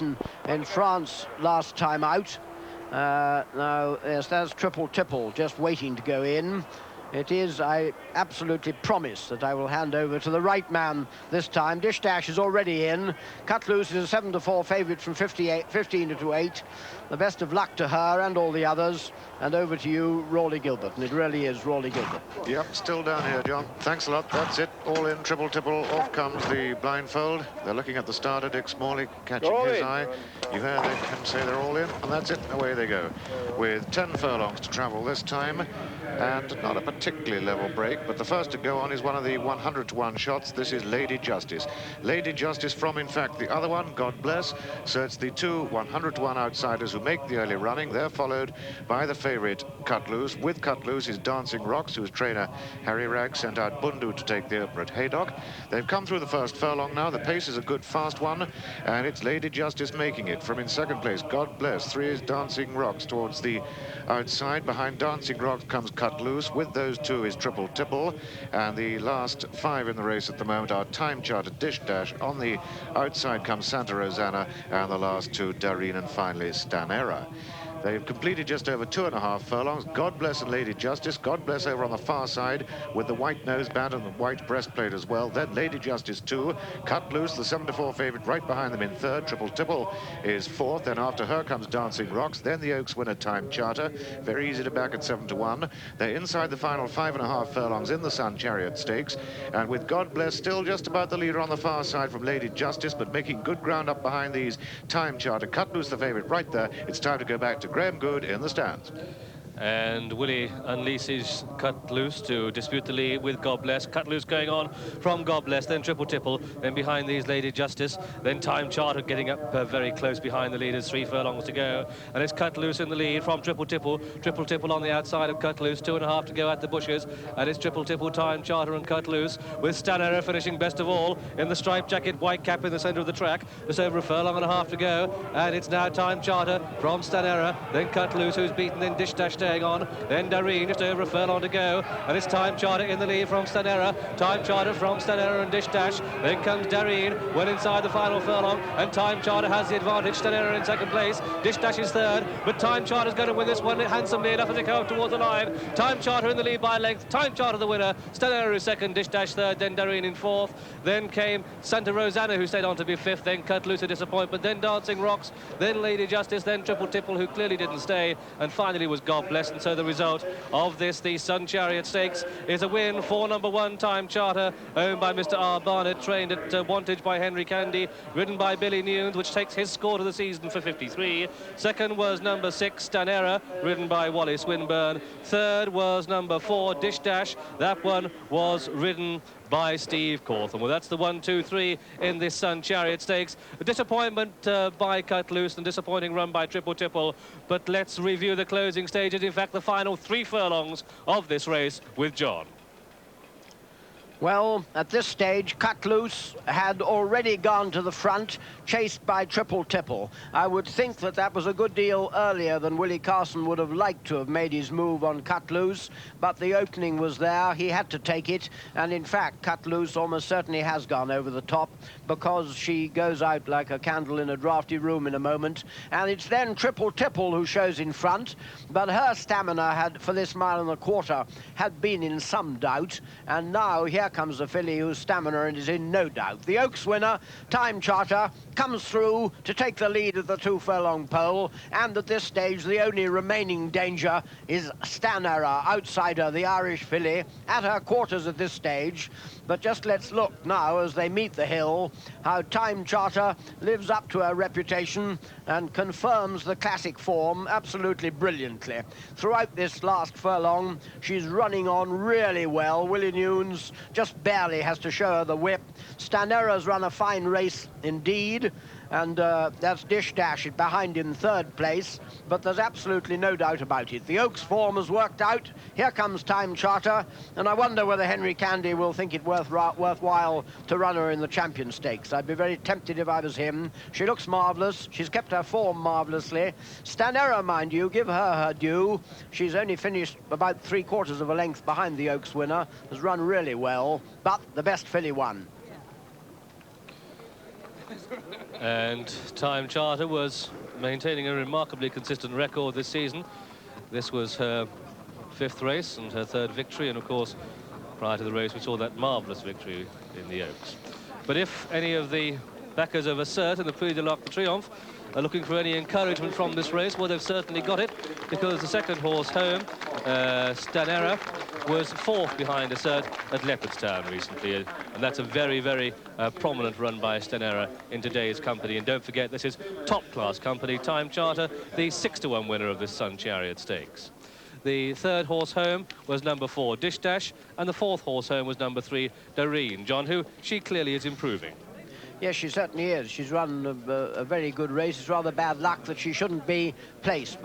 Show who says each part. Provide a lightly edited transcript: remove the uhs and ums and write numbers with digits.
Speaker 1: in France last time out. Now, yes, that's Triple Tipple just waiting to go in. It is, I absolutely promise that I will hand over to the right man this time. Dish Dash is already in. Cut Loose is a 7-4 favourite from 15 to 8. The best of luck to her and all the others. And over to you, Rawley Gilbert. And it really is Rawley Gilbert.
Speaker 2: Yep, still down here, John. Thanks a lot. That's it. All in, Triple Tipple. Off comes the blindfold. They're looking at the starter, Dick Smalley, catching his eye. You hear them say they're all in, and that's it. Away they go. With 10 furlongs to travel this time. And not a particularly level break, but the first to go on is one of the 100-to-1 shots. This is Lady Justice. Lady Justice from, in fact, the other one, God Bless. So it's the two 100-to-1 outsiders who make the early running. They're followed by the favourite, Cut Loose. With Cut Loose is Dancing Rocks, whose trainer, Harry Ragg, sent out Bundu to take the upper at Haydock. They've come through the first furlong now. The pace is a good, fast one, and it's Lady Justice making it. From in second place, God Bless. 3 is Dancing Rocks towards the outside. Behind Dancing Rocks comes Cut Loose. With those 2 is Triple Tipple, and the last 5 in the race at the moment are Time Charter, Dish Dash. On the outside comes Santa Rosanna, and the last 2, Dareen, and finally Stanerra. They've completed just over 2.5 furlongs. God Bless and Lady Justice. God Bless over on the far side with the white noseband and the white breastplate as well. Then Lady Justice 2. Cut Loose, the 7-4 favourite, right behind them in third. Triple Tipple is fourth. Then after her comes Dancing Rocks. Then the Oaks winner, Time Charter. Very easy to back at 7-1. They're inside the final 5.5 furlongs in the Sun Chariot Stakes. And with God Bless still just about the leader on the far side from Lady Justice, but making good ground up behind these, Time Charter. Cut Loose the favourite right there. It's time to go back to Graham Good in the stands.
Speaker 3: And Willie unleashes Cut Loose to dispute the lead with God Bless. Cut Loose going on from God Bless, then Triple Tipple, then behind these Lady Justice, then Time Charter getting up very close behind the leaders. 3 furlongs to go, and it's Cut Loose in the lead from Triple Tipple. Triple Tipple on the outside of Cut Loose, 2.5 to go at the bushes, and it's Triple Tipple, Time Charter and Cut Loose, with Stanerra finishing best of all in the striped jacket, white cap in the centre of the track. Just over a furlong and a half to go, and it's now Time Charter from Stanerra, then Cut Loose, who's beaten, then Dish Dash on, then Dareen, just over a furlong to go, and it's Time Charter in the lead from Stanerra. Time Charter from Stanerra and Dish Dash. Then comes Dareen, well inside the final furlong, and Time Charter has the advantage. Stanerra in second place, Dish Dash is third, but Time Charter's going to win this one handsomely enough as they come up towards the line. Time Charter in the lead by length. Time Charter the winner. Stanerra is second, Dish Dash third, then Dareen in fourth. Then came Santa Rosanna, who stayed on to be fifth. Then Cut Loose, a disappointment. Then Dancing Rocks. Then Lady Justice. Then Triple Tipple, who clearly didn't stay. And finally was God Bless. And so the result of this, the Sun Chariot Stakes, is a win for number 1, Time Charter, owned by Mr. R. Barnett, trained at Wantage by Henry Candy, ridden by Billy Newnes, which takes his score to the season for 53. Second was number 6, Stanerra, ridden by Wally Swinburne. Third was number 4, Dish Dash. That one was ridden by Steve Cawthon. Well, that's the 1, 2, 3 in this Sun Chariot Stakes. A disappointment by Cut Loose and disappointing run by Triple Tipple. But let's review the closing stages. In fact, the final 3 furlongs of this race with John.
Speaker 1: Well, at this stage, Cut Loose had already gone to the front, chased by Triple Tipple. I would think that that was a good deal earlier than Willie Carson would have liked to have made his move on Cut Loose, but the opening was there. He had to take it, and in fact, Cut Loose almost certainly has gone over the top because she goes out like a candle in a drafty room in a moment, and it's then Triple Tipple who shows in front, but her stamina had, for this 1.25 miles, had been in some doubt, and now here comes the filly whose stamina is in no doubt. The Oaks winner, Time Charter, comes through to take the lead at the 2 furlong pole, and at this stage the only remaining danger is Stanerra, outsider, the Irish filly, at her quarters at this stage. But just let's look now as they meet the hill how Time Charter lives up to her reputation and confirms the classic form absolutely brilliantly. Throughout this last furlong, she's running on really well. Willie Newnes just barely has to show her the whip. Stanerra's run a fine race indeed, and that's Dish Dash behind in third place, but there's absolutely no doubt about it. The Oaks form has worked out. Here comes Time Charter, and I wonder whether Henry Candy will think it worthwhile to run her in the Champion Stakes. I'd be very tempted if I was him. She looks marvellous. She's kept her form marvellously. Stanerra, mind you, give her due. She's only finished about 3/4 of a length behind the Oaks winner, has run really well, but the best filly won.
Speaker 3: And Time Charter was maintaining a remarkably consistent record this season. This was her 5th race and her 3rd victory, and of course, prior to the race, we saw that marvellous victory in the Oaks. But if any of the backers of Assert in the Prix de l'Arc de Triomphe are looking for any encouragement from this race, well, they've certainly got it, because the 2nd horse home, Stanerra, was 4th behind Assert at Leopardstown recently, and that's a very, very prominent run by Stanerra in today's company. And don't forget, this is top-class company. Time Charter, the 6-to-1 winner of this Sun Chariot Stakes. The 3rd horse home was number 4, Dish Dash, and the 4th horse home was number 3, Doreen. John, who she clearly is improving.
Speaker 1: Yes, she certainly is. She's run a very good race. It's rather bad luck that she shouldn't be placed.